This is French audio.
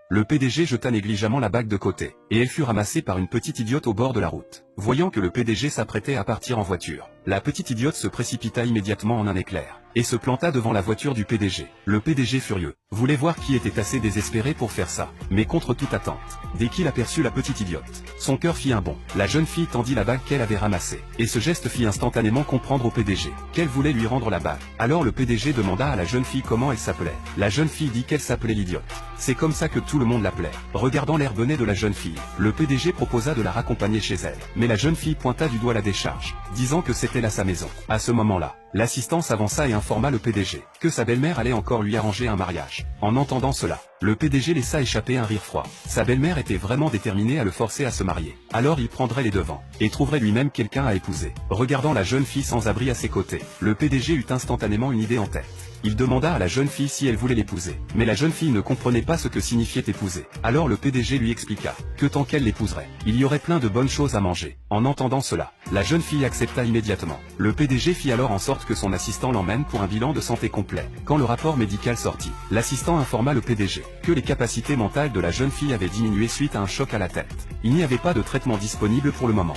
Le PDG jeta négligemment la bague de côté, et elle fut ramassée par une petite idiote au bord de la route. Voyant que le PDG s'apprêtait à partir en voiture, la petite idiote se précipita immédiatement en un éclair, et se planta devant la voiture du PDG. Le PDG furieux voulait voir qui était assez désespéré pour faire ça, mais contre toute attente, dès qu'il aperçut la petite idiote, son cœur fit un bond. La jeune fille tendit la bague qu'elle avait ramassée, et ce geste fit instantanément comprendre au PDG qu'elle voulait lui rendre la bague. Alors le PDG demanda à la jeune fille comment elle s'appelait. La jeune fille dit qu'elle s'appelait l'idiote. C'est comme ça que tout le monde l'appelait. Regardant l'air bonnet de la jeune fille, le PDG proposa de la raccompagner chez elle, mais la jeune fille pointa du doigt la décharge, disant que c'était là sa maison. À ce moment-là, l'assistant s'avança et informa le PDG que sa belle-mère allait encore lui arranger un mariage. En entendant cela, le PDG laissa échapper un rire froid. Sa belle-mère était vraiment déterminée à le forcer à se marier. Alors il prendrait les devants, et trouverait lui-même quelqu'un à épouser. Regardant la jeune fille sans abri à ses côtés, le PDG eut instantanément une idée en tête. Il demanda à la jeune fille si elle voulait l'épouser. Mais la jeune fille ne comprenait pas ce que signifiait épouser. Alors le PDG lui expliqua que tant qu'elle l'épouserait, il y aurait plein de bonnes choses à manger. En entendant cela, la jeune fille accepta immédiatement. Le PDG fit alors en sorte que son assistant l'emmène pour un bilan de santé complet. Quand le rapport médical sortit, l'assistant informa le PDG que les capacités mentales de la jeune fille avaient diminué suite à un choc à la tête. Il n'y avait pas de traitement disponible pour le moment.